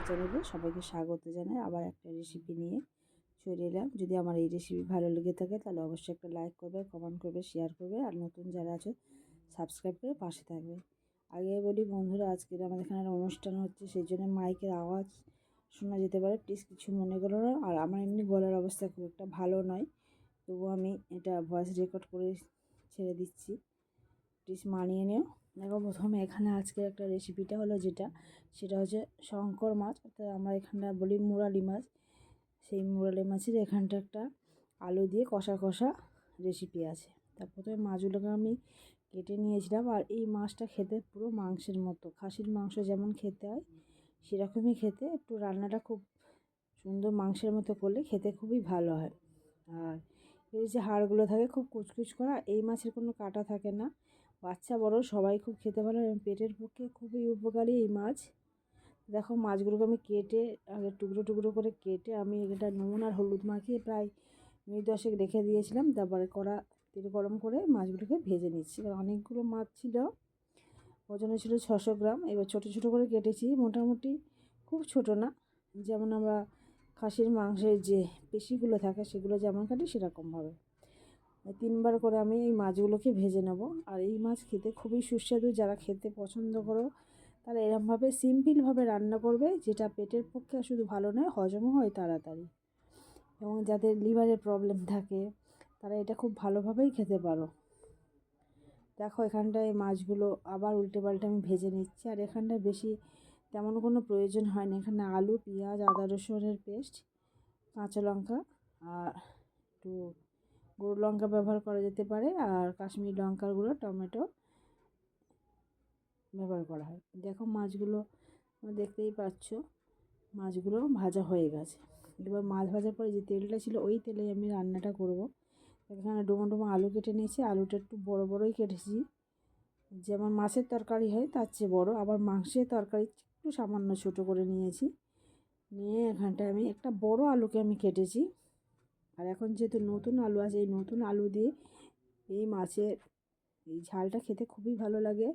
চ্যানেলে সবাইকে স্বাগত জানাই। আবার একটা রেসিপি নিয়ে চলে এলাম। যদি আমার এই রেসিপি ভালো লেগে থাকে তাহলে অবশ্যই একটা লাইক করবে, কমেন্ট করবে, শেয়ার করবে, আর নতুন যারা আছে সাবস্ক্রাইব করে পাশে থাকবে। আগে বলি বন্ধুরা, আজকের আমাদের এখানে একটা অনুষ্ঠান হচ্ছে, সেই জন্য মাইকের আওয়াজ শোনা যেতে পারে, প্লিজ কিছু মনে করো না। আর আমার এমনি গলার অবস্থা খুব একটা ভালো নয়, তবুও আমি এটা ভয়েস রেকর্ড করে ছেড়ে দিচ্ছি, প্লিজ মানিয়ে নিও। দেখো, প্রথমে এখানে আজকে একটা রেসিপিটা হলো সেটা হচ্ছে শঙ্কর মাছ, অর্থাৎ আমরা এখানটা বলি মুরালি মাছ। সেই মুরালি মাছের এখানটা একটা আলু দিয়ে কষা কষা রেসিপি আছে। তার প্রথমে মাছগুলোকে আমি কেটে নিয়েছিলাম। আর এই মাছটা খেতে পুরো মাংসের মতো, খাসির মাংস যেমন খেতে হয় সেরকমই খেতে, একটু রান্নাটা খুব সুন্দর মাংসের মতো করলে খেতে খুবই ভালো হয়। আর এর যে হাড়গুলো থাকে খুব কুচকুচ করা, এই মাছের কোনো কাঁটা থাকে না, বাচ্চা বড় সবাই খুব খেতে ভালো, এবং পেটের পক্ষে খুবই উপকারী এই মাছ। দেখো, মাছগুলোকে আমি কেটে আগে টুকরো টুকরো করে কেটে আমি এটা নুন আর হলুদ মাখিয়ে প্রায় মিনিট 10 রেখে দিয়েছিলাম। তারপরে তেল গরম করে মাছগুলোকে ভেজে নিচ্ছি। অনেকগুলো মাছ ছিল, ওজনে ছিল 600 গ্রাম। এবার ছোটো ছোটো করে কেটেছি, মোটামুটি খুব ছোট না, যেমন আমরা খাসির মাংসের যে পেশিগুলো থাকে সেগুলো যেমন কাটি সেরকমভাবে। 3বার করে আমি এই মাছগুলোকে ভেজে নেব। আর এই মাছ খেতে খুবই সুস্বাদু, যারা খেতে পছন্দ করো তারা এরকমভাবে সিম্পলভাবে রান্না করবে, যেটা পেটের পক্ষে শুধু ভালো নয়, হজমও হয় তাড়াতাড়ি। এবং যাদের লিভারের প্রবলেম থাকে তারা এটা খুব ভালোভাবেই খেতে পারো। দেখো, এখানটায় মাছগুলো আবার উল্টে পাল্টে আমি ভেজে নিচ্ছি। আর এখানটায় বেশি তেমন কোনো প্রয়োজন হয় না, এখানে আলু, পেঁয়াজ, আদা রসুনের পেস্ট, কাঁচা লঙ্কা, আর একটু গুঁড়ো লঙ্কা ব্যবহার করা যেতে পারে, আর কাশ্মীরি লঙ্কার গুঁড়ো, টমেটো ব্যবহার করা হয়। দেখো, মাছগুলো দেখতেই পাচ্ছ মাছগুলো ভাজা হয়ে গেছে। এবার মাছ ভাজার পরে যে তেলটা ছিল ওই তেলেই আমি রান্নাটা করব। এখানে ডুমো ডুমো আলু কেটে নিয়েছি, আলুটা একটু বড় বড়ই কেটেছি, যেমন মাছের তরকারি হয় তার চেয়ে বড়। আবার মাংসের তরকারি একটু সামান্য ছোট করে নিয়েছি, নিয়ে এখানটায় আমি একটা বড় আলুকে আমি কেটেছি। আর এখন যেহেতু নতুন আলু আছে, এই নতুন আলু দিয়ে এই মাছের এই ঝালটা খেতে খুবই ভালো লাগে।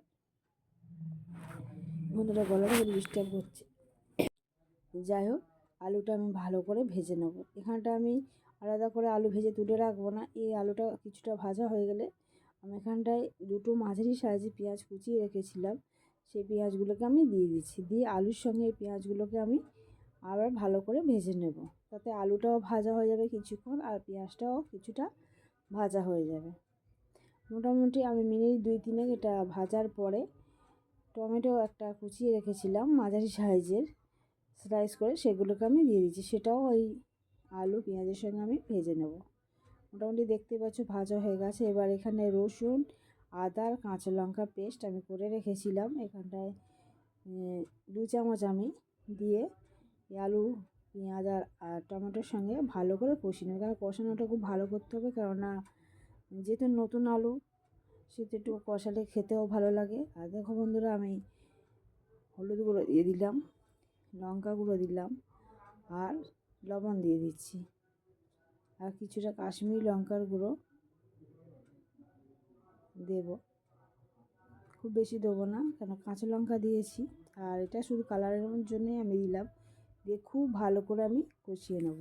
বন্ধুরা, গলাটা ডিস্টার্ব করছে। যাই হোক, আলুটা আমি ভালো করে ভেজে নেব। এখানটা আমি আলাদা করে আলু ভেজে তুলে রাখবো না। এই আলুটা কিছুটা ভাজা হয়ে গেলে আমি এখানটায় দুটো মাঝারি সাইজে পেঁয়াজ কুচিয়ে রেখেছিলাম, সেই পেঁয়াজগুলোকে আমি দিয়ে দিচ্ছি। দিয়ে আলুর সঙ্গে এই পেঁয়াজগুলোকে আমি আবার ভালো করে ভেজে নেব, তাতে আলুটাও ভাজা হয়ে যাবে কিছুক্ষণ, আর পেঁয়াজটাও কিছুটা ভাজা হয়ে যাবে। মোটামুটি আমি মিনিট 2-3 এটা ভাজার পরে টমেটো একটা কুচিয়ে রেখেছিলাম মাঝারি সাইজের, স্লাইস করে সেগুলোকে আমি দিয়ে দিচ্ছি। সেটাও ওই আলু পেঁয়াজের সঙ্গে আমি ভেজে নেব। মোটামুটি দেখতে পাচ্ছ ভাজা হয়ে গেছে। এবার এখানে রসুন, আদা, কাঁচা লঙ্কা পেস্ট আমি করে রেখেছিলাম, এখানটায় 2 চামচ আমি দিয়ে আলু, পেঁয়াজ আর টমেটোর সঙ্গে ভালো করে কষিয়ে নেব। কারণ কষানোটা খুব ভালো করতে হবে, কেননা যেহেতু নতুন আলু সেটা একটু কষালে খেতেও ভালো লাগে। আর দেখো বন্ধুরা, আমি হলুদ গুঁড়ো দিয়ে দিলাম, লঙ্কা গুঁড়ো দিলাম, আর লবণ দিয়ে দিচ্ছি, আর কিছুটা কাশ্মীরি লঙ্কার গুঁড়ো দেব। খুব বেশি দেবো না, কেন কাঁচা লঙ্কা দিয়েছি, আর এটা শুধু কালারের জন্যই আমি দিলাম। দিয়ে খুব ভালো করে আমি কষিয়ে নেব।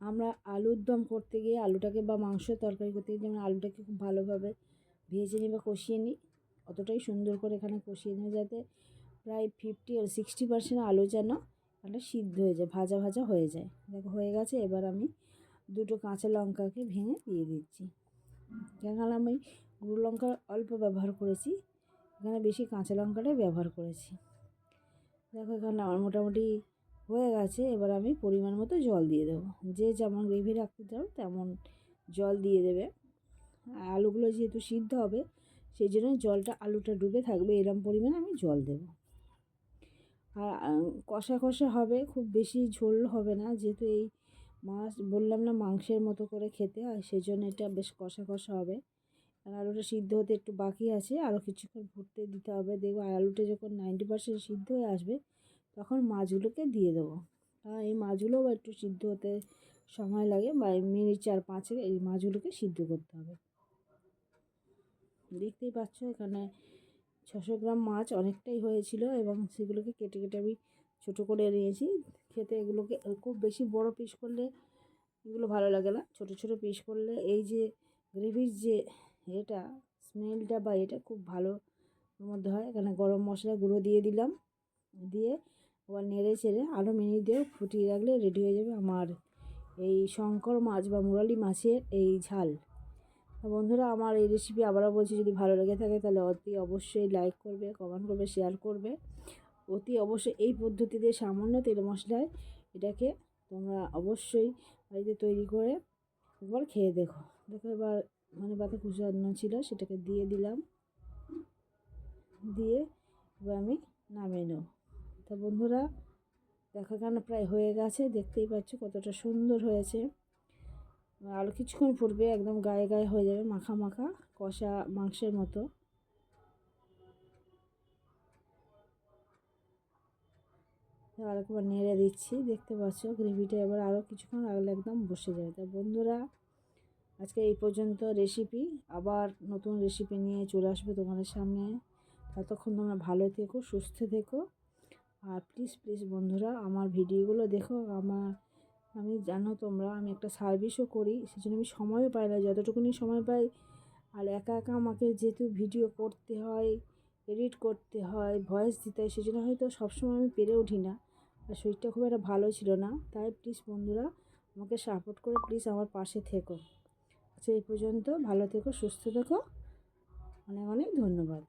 আমরা আলুর দম করতে গিয়ে আলুটাকে, বা মাংসের তরকারি করতে গিয়ে যেমন আলুটাকে খুব ভালোভাবে ভেজে নিই বা কষিয়ে নিই, অতটাই সুন্দর করে এখানে কষিয়ে নিই, যাতে প্রায় 50 আর 60% আলু যেন একটা সিদ্ধ হয়ে যায়, ভাজা ভাজা হয়ে যায়। দেখো হয়ে গেছে। এবার আমি দুটো কাঁচা লঙ্কাকে ভেঙে দিয়ে দিচ্ছি। কেননা আমি গুঁড়ো লঙ্কা অল্প ব্যবহার করেছি, এখানে বেশি কাঁচা লঙ্কাটাই ব্যবহার করেছি। দেখো, এখানে আমার মোটামুটি হয়ে গেছে। এবার আমি পরিমাণ মতো জল দিয়ে দেবো, যে যেমন গ্রেভি রাখতে চাও তেমন জল দিয়ে দেবে। আলুগুলো যেহেতু সিদ্ধ হবে সেই জন্য জলটা আলুটা ডুবে থাকবে, এরম পরিমাণে আমি জল দেবো। আর কষা কষা হবে, খুব বেশি ঝোল হবে না, যেহেতু এই মাছ বললাম না মাংসের মতো করে খেতে হয়, সেই জন্য এটা বেশ কষা কষা হবে। আর আলুটা সিদ্ধ হতে একটু বাকি আছে, আরও কিছুক্ষণ ফুটতে দিতে হবে। দেখবো আলুটা যখন 90% সিদ্ধ হয়ে আসবে তখন মাছগুলোকে দিয়ে দেবো। এই মাছগুলোও একটু সিদ্ধ হতে সময় লাগে, বা মিনিট 4-5 এই মাছগুলোকে সিদ্ধ করতে হবে। দেখতেই পাচ্ছ এখানে 600 গ্রাম মাছ অনেকটাই হয়েছিল এবং সেগুলোকে কেটে কেটে আমি ছোটো করে নিয়েছি। খেতে এগুলোকে খুব বেশি বড় পিস করলে এগুলো ভালো লাগে না, ছোট ছোট পিস করলে এই যে গ্রেভির যে এটা স্মেলটা বা এটা খুব ভালো ওর মধ্যে হয়। এখানে গরম মশলা গুঁড়ো দিয়ে দিলাম, দিয়ে আবার নেড়ে চেড়ে আরও মিনিট দিয়ে ফুটিয়ে রাখলে রেডি হয়ে যাবে আমার এই শঙ্কর মাছ বা মুরালি মাছের এই ঝাল। বন্ধুরা, আমার এই রেসিপি আবারও বলছি, যদি ভালো লেগে থাকে তাহলে অতি অবশ্যই লাইক করবে, কমেন্ট করবে, শেয়ার করবে। অতি অবশ্যই এই পদ্ধতিতে সামান্য তেল মশলায় এটাকে তোমরা অবশ্যই বাড়িতে তৈরি করে একবার খেয়ে দেখো। এবার মানে পাতা কুচানো ছিল সেটাকে দিয়ে দিলাম, দিয়ে এবার আমি নামিয়ে নেব। তা বন্ধুরা দেখো, কেন প্রায় হয়ে গেছে, দেখতেই পাচ্ছ কতটা সুন্দর হয়েছে। আরও কিছুক্ষণ ফুটবে, একদম গায়ে গায়ে হয়ে যাবে, মাখা মাখা কষা মাংসের মতো। আর একবার নেড়ে দিচ্ছি, দেখতে পাচ্ছ গ্রেভিটা এবার আরও কিছুক্ষণ রাখলে একদম বসে যাবে। তা বন্ধুরা আজকে এই পর্যন্ত রেসিপি, আবার নতুন রেসিপি নিয়ে চলে আসবে তোমাদের সামনে। ততক্ষণ তোমরা ভালো থেকো, সুস্থ থেকো। আর প্লিজ প্লিজ বন্ধুরা আমার ভিডিওগুলো দেখো। আমি জানো তোমরা, আমি একটা সার্ভিসও করি, সেজন্য আমি সময়ও পাই না, যতটুকুনি সময় পাই। আর একা একা আমাকে যেহেতু ভিডিও করতে হয়, এডিট করতে হয়, ভয়েস দিতে হয়, সেজন্য হয়তো সবসময় আমি পেরে উঠি না। আর শরীরটা খুব একটা ভালো ছিল না, তাই প্লিজ বন্ধুরা আমাকে সাপোর্ট করে প্লিজ আমার পাশে থেকো। আচ্ছা, এই পর্যন্ত ভালো থেকো, সুস্থ থেকো, অনেক অনেক ধন্যবাদ।